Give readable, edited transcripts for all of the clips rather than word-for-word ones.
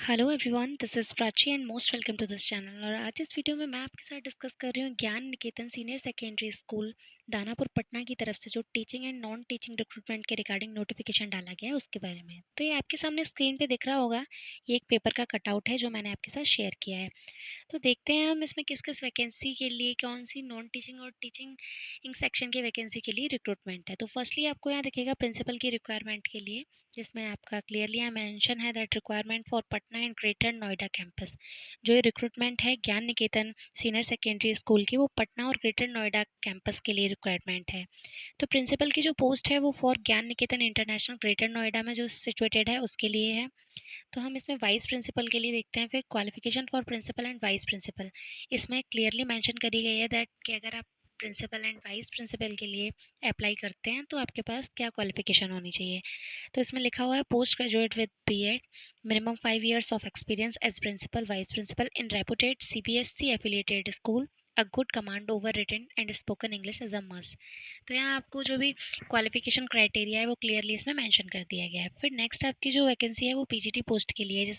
Hello everyone, this is Prachi and most welcome to this channel. और आज इस video में मैं आपके साथ डिस्कस कर रही हूँ Gyan Niketan senior secondary school Danapur Patna की तरफ से जो teaching and non teaching recruitment के रिगार्डिंग नोटिफिकेशन डाला गया है उसके बारे में। तो ये आपके सामने स्क्रीन पे दिख रहा होगा, ये एक पेपर का कटआउट है जो मैंने आपके साथ शेयर किया है। तो देखते हैं हम इसमें किस किस वैकेंसी के लिए कौन सी नॉन टीचिंग और टीचिंग सेक्शन की वैकेंसी के लिए रिक्रूटमेंट है। तो फर्स्टली आपको यहाँ दिखेगा प्रिंसिपल की रिक्वायरमेंट के लिए, जिसमें आपका क्लियरली यहाँ मेंशन है that requirement for Patna and greater Noida campus. जो ये रिक्रूटमेंट है ज्ञान निकेतन सीनियर सेकेंडरी स्कूल की, वो पटना और ग्रेटर नोएडा कैंपस के लिए रिक्वायरमेंट है। तो प्रिंसिपल की जो पोस्ट है वो फॉर ज्ञान निकेतन इंटरनेशनल ग्रेटर नोएडा में जो सिचुएटेड है उसके लिए है। तो हम इसमें वाइस प्रिंसिपल के लिए देखते हैं। फिर qualification for principal and vice principal, इसमें क्लियरली मेंशन करी गई है दैट कि अगर आप प्रिंसिपल एंड वाइस प्रिंसिपल के लिए अप्लाई करते हैं तो आपके पास क्या क्वालिफिकेशन होनी चाहिए। तो इसमें लिखा हुआ है post graduate with B Ed, minimum 5 years of experience as principal vice principal in reputed CBSE affiliated school, a good command over written and spoken English is a must. तो यहाँ आपको जो भी क्वालिफिकेशन क्राइटेरिया है वो क्लियरली इसमें mention कर दिया गया है। फिर नेक्स्ट आपकी जो वैकेंसी है वो पीजीटी पोस्ट के लिए है,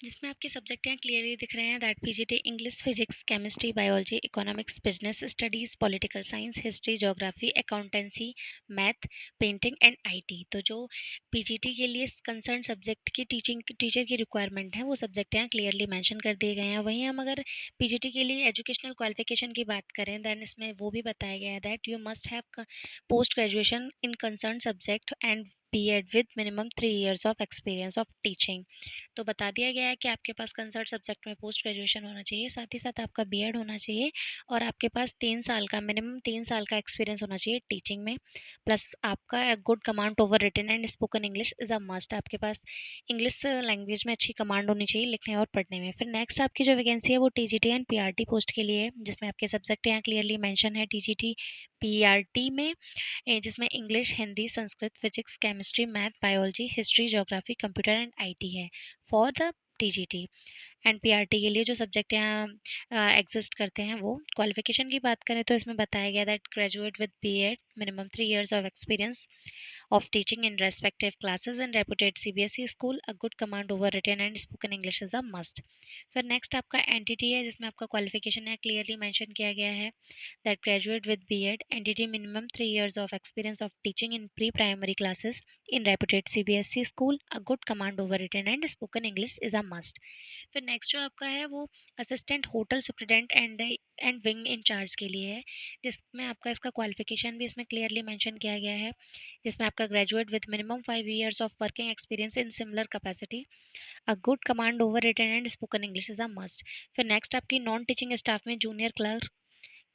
जिसमें आपके सब्जेक्ट हैं क्लियरली दिख रहे हैं that PGT English, physics, chemistry, biology, economics, business studies, political science, history, geography, accountancy, math, painting and IT. तो जो पीजीटी के लिए कंसर्न सब्जेक्ट की टीचर की रिक्वायरमेंट है वो सब्जेक्ट यहाँ क्लियरली मेंशन कर दिए गए हैं। वहीं हम अगर पीजीटी के लिए एजुकेशनल क्वालिफिकेशन की बात करें दैन इसमें वो भी बताया गया है that you must have post graduation in concern subject and B Ed with minimum 3 years of experience of teaching. तो बता दिया गया है कि आपके पास कंसर्न सब्जेक्ट में पोस्ट ग्रेजुएशन होना चाहिए, साथ ही साथ आपका बीएड होना चाहिए और आपके पास 3 साल का मिनिमम 3 साल का एक्सपीरियंस होना चाहिए टीचिंग में। प्लस आपका good command over written and spoken English is a must, आपके पास इंग्लिश लैंग्वेज में अच्छी कमांड होनी चाहिए लिखने और पढ़ने में। फिर नेक्स्ट आपकी जो वैकेंसी है वो टीजीटी एंड पीआरटी पोस्ट के लिए है, जिसमें आपके सब्जेक्ट यहाँ क्लियरली मेंशन है टीजीटी पीआरटी में, जिसमें English, Hindi, Sanskrit, physics, chemistry, math, biology, history, geography, computer and IT है for the TGT. And PRT के लिए जो सब्जेक्ट यहाँ एग्जिस्ट करते हैं वो क्वालिफिकेशन की बात करें तो इसमें बताया गया that graduate with B Ed, minimum 3 years of experience of teaching in respective classes in reputed CBSE school, a good command over written and spoken English is a must। फिर नेक्स्ट आपका एनटीटी है, जिसमें आपका क्वालिफिकेशन है clearly mention किया गया है that graduate with BEd, entity minimum 3 years of experience of teaching in pre-primary classes in reputed CBSE school, a good command over written and spoken English is a must। फिर next जो आपका है वो assistant hotel superintendent and wing in charge के लिए है, जिसमें आपका इसका क्वालिफिकेशन भी इसमें क्लियरली मेंशन किया गया है, जिसमें आपका graduate with minimum 5 years of working experience in similar capacity, a good command over written and spoken English is a must. फिर नेक्स्ट आपकी नॉन टीचिंग स्टाफ में junior clerk,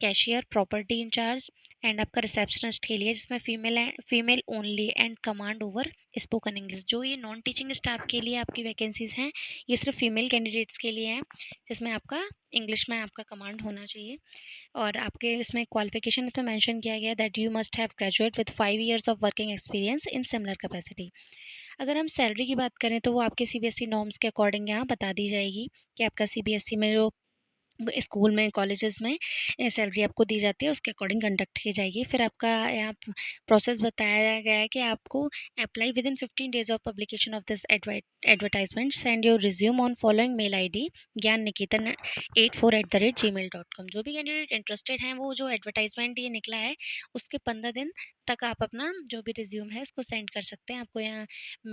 cashier, property in charge and आपका receptionist के लिए, जिसमें female only and command over spoken English. जो ये non teaching staff के लिए आपकी वैकेंसीज हैं ये सिर्फ फीमेल कैंडिडेट्स के लिए हैं, जिसमें आपका इंग्लिश में आपका कमांड होना चाहिए। और आपके इसमें क्वालिफिकेशन इसमें मेंशन किया गया that you must have graduate with 5 years of working experience in similar capacity. अगर हम सैलरी की बात करें तो वो आपके सीबीएसई नॉर्म्स के अकॉर्डिंग यहाँ बता दी जाएगी कि आपका सीबीएसई में जो स्कूल में कॉलेजेस में सैलरी आपको दी जाती है उसके अकॉर्डिंग कंडक्ट की जाएगी। फिर आपका यहाँ प्रोसेस बताया गया है कि आपको apply within 15 days of publication of this advertisement, send your resume on following mail ID Gyan Niketan 84@gmail.com। जो भी कैंडिडेट इंटरेस्टेड हैं वो जो एडवर्टाइजमेंट ये निकला है उसके 15 दिन तक आप अपना जो भी रिज्यूम है उसको सेंड कर सकते हैं। आपको यहाँ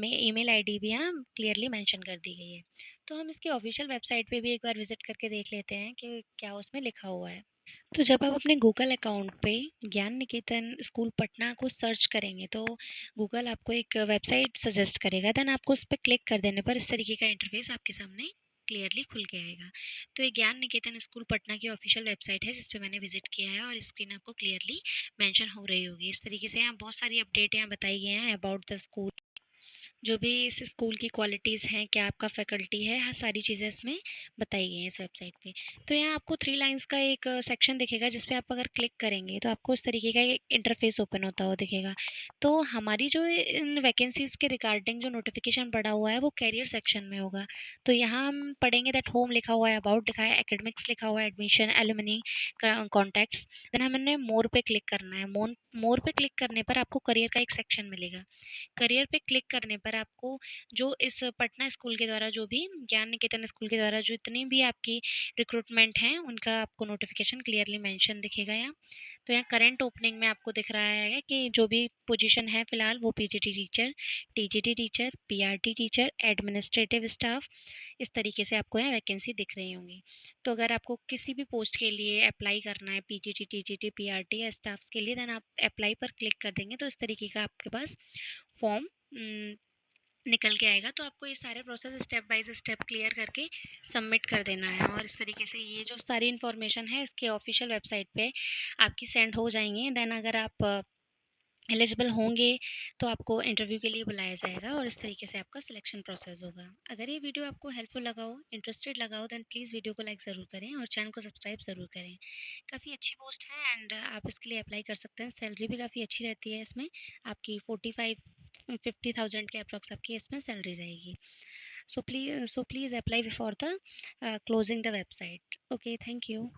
ईमेल आईडी भी यहाँ क्लियरली मेंशन कर दी गई है। तो हम इसकी ऑफिशियल वेबसाइट पे भी एक बार विजिट करके देख लेते हैं कि क्या उसमें लिखा हुआ है। तो जब आप अपने गूगल अकाउंट पे ज्ञान निकेतन स्कूल पटना को सर्च करेंगे तो गूगल आपको एक वेबसाइट सजेस्ट करेगा, देन आपको उस पर क्लिक कर देने पर इस तरीके का इंटरफेस आपके सामने क्लियरली खुल के आएगा। तो ये ज्ञान निकेतन स्कूल पटना की ऑफिशियल वेबसाइट है जिस पे मैंने विजिट किया है और स्क्रीन आपको क्लियरली मेंशन हो रही होगी। इस तरीके से यहाँ बहुत सारी अपडेट यहाँ बताई गई हैं अबाउट द स्कूल, जो भी इस स्कूल की क्वालिटीज़ हैं, क्या आपका फैकल्टी है, हर सारी चीज़ें इसमें बताई गई हैं इस वेबसाइट पे। तो यहाँ आपको 3 लाइन्स का एक सेक्शन दिखेगा जिस पे आप अगर क्लिक करेंगे तो आपको इस तरीके का एक इंटरफेस ओपन होता हुआ दिखेगा। तो हमारी जो इन वैकेंसीज़ के रिगार्डिंग जो नोटिफिकेशन पड़ा हुआ है वो कैरियर सेक्शन में होगा। तो यहाँ हम पढ़ेंगे दैट होम लिखा हुआ है, अबाउट लिखा है, एकेडमिक्स लिखा हुआ है, एडमिशन, एलुमनी, कॉन्टैक्ट्स। देन हमने मोर पे क्लिक करना है। मोर पे क्लिक करने पर आपको करियर का एक सेक्शन मिलेगा। करियर पे क्लिक करने पर अगर आपको जो इस पटना स्कूल के द्वारा जो भी ज्ञान निकेतन स्कूल के द्वारा जो इतनी भी आपकी रिक्रूटमेंट हैं उनका आपको नोटिफिकेशन क्लियरली मेंशन दिखेगा यहाँ। तो यहाँ करंट ओपनिंग में आपको दिख रहा है कि जो भी पोजीशन है फ़िलहाल वो PGT teacher, TGT teacher, PRT teacher, administrative staff, इस तरीके से आपको यहाँ वैकेंसी दिख रही होंगी। तो अगर आपको किसी भी पोस्ट के लिए अप्लाई करना है पीजीटी, टीजीटी, पीआरटी या स्टाफ्स के लिए, देन आप अप्लाई पर क्लिक कर देंगे तो इस तरीके का आपके पास फॉर्म निकल के आएगा। तो आपको ये सारे process step by step clear करके सबमिट कर देना है और इस तरीके से ये जो सारी इन्फॉर्मेशन है इसके ऑफिशियल वेबसाइट पे आपकी सेंड हो जाएंगी। देन अगर आप एलिजिबल होंगे तो आपको इंटरव्यू के लिए बुलाया जाएगा और इस तरीके से आपका सिलेक्शन प्रोसेस होगा। अगर ये वीडियो आपको हेल्पफुल लगा हो, इंटरेस्टेड लगा हो, देन प्लीज़ वीडियो को लाइक ज़रूर करें और चैनल को सब्सक्राइब ज़रूर करें। काफ़ी अच्छी पोस्ट है एंड आप इसके लिए अप्लाई कर सकते हैं। सैलरी भी काफ़ी अच्छी रहती है इसमें, आपकी 45-50,000 के अप्रॉक्स आपकी इसमें सैलरी रहेगी। So please apply before the closing the website. Okay, thank you.